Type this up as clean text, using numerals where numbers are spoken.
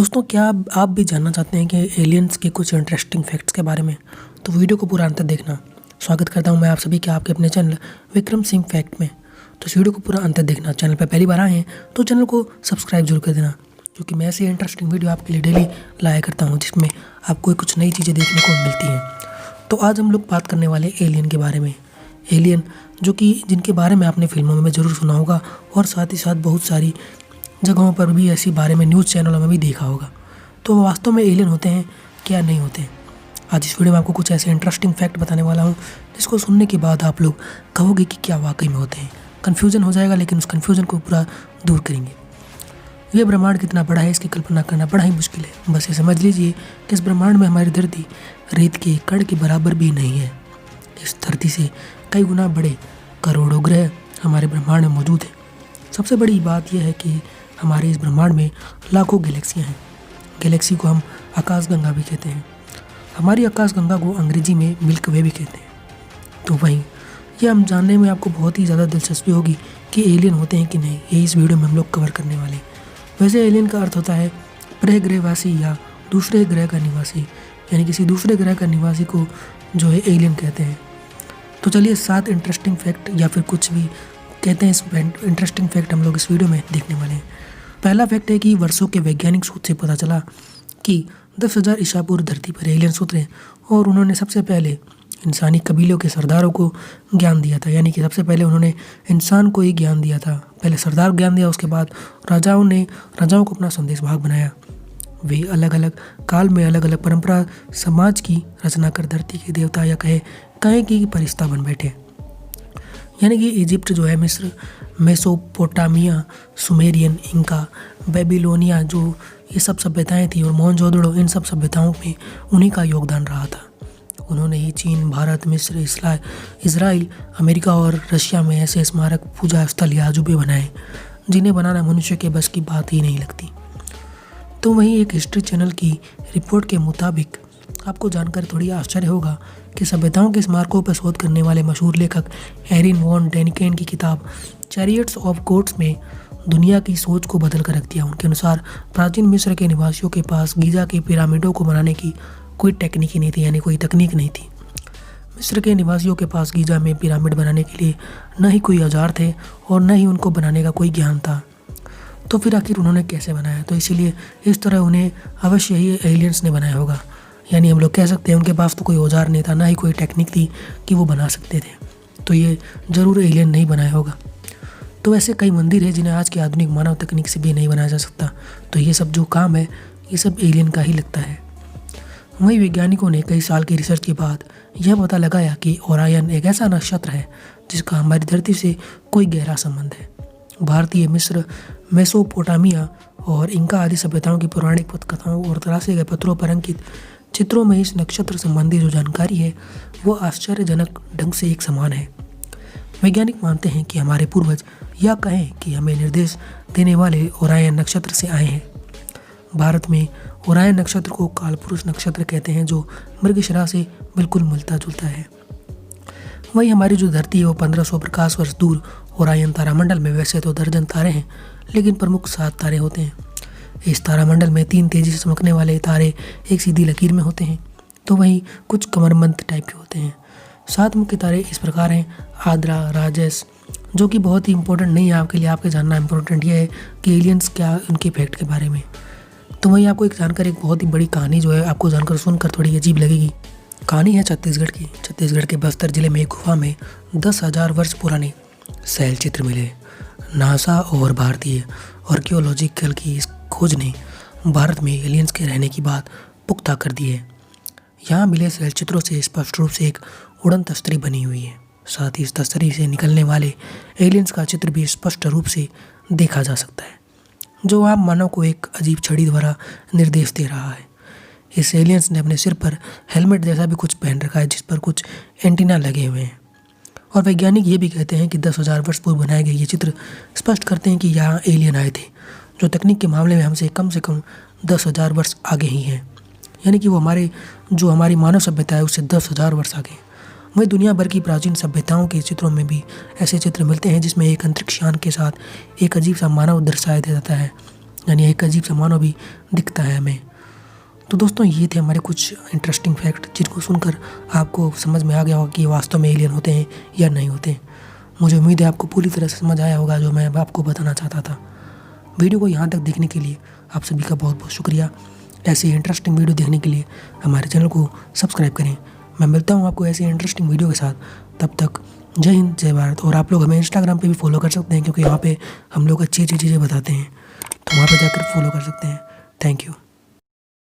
दोस्तों, क्या आप भी जानना चाहते हैं कि एलियंस के कुछ इंटरेस्टिंग फैक्ट्स के बारे में? तो वीडियो को पूरा अंत तक देखना। स्वागत करता हूं मैं आप सभी के आपके अपने चैनल विक्रम सिंह फैक्ट में। तो इस वीडियो को पूरा अंत तक देखना। चैनल पर पहली बार आए हैं तो चैनल को सब्सक्राइब जरूर कर देना, क्योंकि मैं ऐसी इंटरेस्टिंग वीडियो आपके लिए डेली लाया करता हूँ जिसमें आपको कुछ नई चीज़ें देखने को मिलती हैं। तो आज हम लोग बात करने वाले एलियन के बारे में। एलियन जो कि जिनके बारे में आपने फिल्मों में ज़रूर सुना होगा और साथ ही साथ बहुत सारी जगहों पर भी ऐसी बारे में न्यूज़ चैनलों में भी देखा होगा। तो वास्तव में एलियन होते हैं क्या नहीं होते? आज इस वीडियो में आपको कुछ ऐसे इंटरेस्टिंग फैक्ट बताने वाला हूँ जिसको सुनने के बाद आप लोग कहोगे कि क्या वाकई में होते हैं। कन्फ्यूज़न हो जाएगा, लेकिन उस कन्फ्यूज़न को पूरा दूर करेंगे। यह ब्रह्मांड कितना बड़ा है, इसकी कल्पना करना बड़ा ही मुश्किल है। बस ये समझ लीजिए कि इस ब्रह्मांड में हमारी धरती रेत के कण के बराबर भी नहीं है। इस धरती से कई गुना बड़े करोड़ों ग्रह हमारे ब्रह्मांड में मौजूद हैं। सबसे बड़ी बात यह है कि हमारे इस ब्रह्मांड में लाखों गैलेक्सियाँ हैं। गैलेक्सी को हम आकाशगंगा भी कहते हैं। हमारी आकाशगंगा को अंग्रेजी में मिल्क वे भी कहते हैं। तो वहीं ये हम जानने में आपको बहुत ही ज़्यादा दिलचस्पी होगी कि एलियन होते हैं कि नहीं। ये इस वीडियो में हम लोग कवर करने वाले हैं। वैसे एलियन का अर्थ होता है परग्रहवासी या दूसरे ग्रह का निवासी, यानी किसी दूसरे ग्रह का निवासी को जो है एलियन कहते हैं। तो चलिए 7 इंटरेस्टिंग फैक्ट या फिर कुछ भी कहते हैं, इस इंटरेस्टिंग फैक्ट हम लोग इस वीडियो में देखने वाले हैं। पहला फैक्ट है कि वर्षों के वैज्ञानिक शोध से पता चला कि 10,000 ईसा पूर्व धरती पर एलियंस उतरे और उन्होंने सबसे पहले इंसानी कबीलों के सरदारों को ज्ञान दिया था। यानी कि सबसे पहले उन्होंने इंसान को ही ज्ञान दिया था। पहले सरदार को ज्ञान दिया, उसके बाद राजाओं को अपना संदेश भाग बनाया। वे अलग अलग काल में अलग अलग परंपरा समाज की रचना कर धरती के देवता या कहे कि फरिश्ता बन बैठे। यानी कि इजिप्ट जो है, मिस्र, मेसोपोटामिया, सुमेरियन, इंका, बेबीलोनिया, जो ये सब सभ्यताएं थी, और मोहनजोदड़ो, इन सब सभ्यताओं में उन्हीं का योगदान रहा था। उन्होंने ही चीन, भारत, मिस्र, इजराइल, अमेरिका और रशिया में ऐसे स्मारक, पूजा स्थल या अजूबे बनाए जिन्हें बनाना मनुष्य के बस की बात ही नहीं लगती। तो वहीं एक हिस्ट्री चैनल की रिपोर्ट के मुताबिक आपको जानकर थोड़ी आश्चर्य होगा कि सभ्यताओं के स्मारकों पर शोध करने वाले मशहूर लेखक एरिन वॉन डेनिकेन की किताब चैरियट्स ऑफ गॉड्स में दुनिया की सोच को बदल कर रख दिया। उनके अनुसार प्राचीन मिस्र के निवासियों के पास गीजा के पिरामिडों को बनाने की कोई टेक्निक ही नहीं थी, यानी कोई तकनीक नहीं थी। मिस्र के निवासियों के पास गीजा में पिरामिड बनाने के लिए न ही कोई औजार थे और न ही उनको बनाने का कोई ज्ञान था। तो फिर आखिर उन्होंने कैसे बनाया? तो इसीलिए इस तरह उन्हें अवश्य ही एलियंस ने बनाया होगा। यानी हम लोग कह सकते हैं उनके पास तो कोई औजार नहीं था, ना ही कोई टेक्निक थी कि वो बना सकते थे। तो ये ज़रूर एलियन नहीं बनाया होगा। तो ऐसे कई मंदिर हैं जिन्हें आज की आधुनिक मानव तकनीक से भी नहीं बनाया जा सकता। तो ये सब जो काम है, ये सब एलियन का ही लगता है। वहीं वैज्ञानिकों ने कई साल की रिसर्च के बाद यह पता लगाया कि ओरायन एक ऐसा नक्षत्र है जिसका हमारी धरती से कोई गहरा संबंध है। भारतीय, मिस्र, मेसोपोटामिया और इंका आदि सभ्यताओं की पौराणिक पथकथाओं और तराशे गए पत्थरों पर अंकित चित्रों में इस नक्षत्र संबंधी जो जानकारी है वो आश्चर्यजनक ढंग से एक समान है। वैज्ञानिक मानते हैं कि हमारे पूर्वज, या कहें कि हमें निर्देश देने वाले ओरायन नक्षत्र से आए हैं। भारत में ओरायन नक्षत्र को कालपुरुष नक्षत्र कहते हैं, जो मृगशिरा से बिल्कुल मिलता जुलता है। वहीं हमारी जो धरती है वो 1500 प्रकाश वर्ष दूर ओरायन तारामंडल में, वैसे तो दर्जन तारे हैं लेकिन प्रमुख 7 तारे होते हैं। इस तारामंडल में 3 तेजी से चमकने वाले तारे एक सीधी लकीर में होते हैं, तो वहीं कुछ कमरबंद टाइप के होते हैं। 7 मुख्य तारे इस प्रकार हैं: आद्रा, राजस, जो कि बहुत ही इंपॉर्टेंट नहीं है आपके लिए। आपके जानना इंपॉर्टेंट ये है कि एलियंस क्या, उनके फैक्ट के बारे में। तो वहीं आपको एक बहुत ही बड़ी कहानी जो है आपको जानकर सुनकर थोड़ी अजीब लगेगी। कहानी है छत्तीसगढ़ की। छत्तीसगढ़ के बस्तर जिले में एक गुफा में 10,000 वर्ष पुराने शैल चित्र मिले। नासा और भारतीय आर्कियोलॉजिकल की इस खोज ने भारत में एलियंस के रहने की बात पुख्ता कर दी है। यहाँ मिले शैल चित्रों से स्पष्ट रूप से एक उड़न तस्तरी बनी हुई है। साथ ही इस तस्तरी से निकलने वाले एलियंस का चित्र भी स्पष्ट रूप से देखा जा सकता है, जो आम मानव को एक अजीब छड़ी द्वारा निर्देश दे रहा है। इस एलियंस ने अपने सिर पर हेलमेट जैसा भी कुछ पहन रखा है, जिस पर कुछ एंटीना लगे हुए हैं। और वैज्ञानिक ये भी कहते हैं कि 10,000 वर्ष पूर्व बनाए गए ये चित्र स्पष्ट करते हैं कि यहाँ एलियन आए थे, जो तकनीक के मामले में हमसे कम से कम 10,000 वर्ष आगे ही हैं। यानी कि वो हमारी मानव सभ्यता है उससे 10,000 वर्ष आगे। वहीं दुनिया भर की प्राचीन सभ्यताओं के चित्रों में भी ऐसे चित्र मिलते हैं जिसमें एक अंतरिक्ष यान के साथ एक अजीब सा मानव दर्शाया जाता है, यानी एक अजीब सा मानव भी दिखता है हमें। तो दोस्तों ये थे हमारे कुछ इंटरेस्टिंग फैक्ट जिनको सुनकर आपको समझ में आ गया होगा कि वास्तव में एलियन होते हैं या नहीं होते। मुझे उम्मीद है आपको पूरी तरह से समझ आया होगा जो मैं आपको बताना चाहता था। वीडियो को यहाँ तक देखने के लिए आप सभी का बहुत बहुत शुक्रिया। ऐसी इंटरेस्टिंग वीडियो देखने के लिए हमारे चैनल को सब्सक्राइब करें। मैं मिलता हूँ आपको ऐसी इंटरेस्टिंग वीडियो के साथ। तब तक जय हिंद जय भारत। और आप लोग हमें इंस्टाग्राम पे भी फॉलो कर सकते हैं क्योंकि वहाँ पे हम लोग अच्छी अच्छी चीज़ें बताते हैं, तो वहाँ पे जाकर फॉलो कर सकते हैं। Thank you.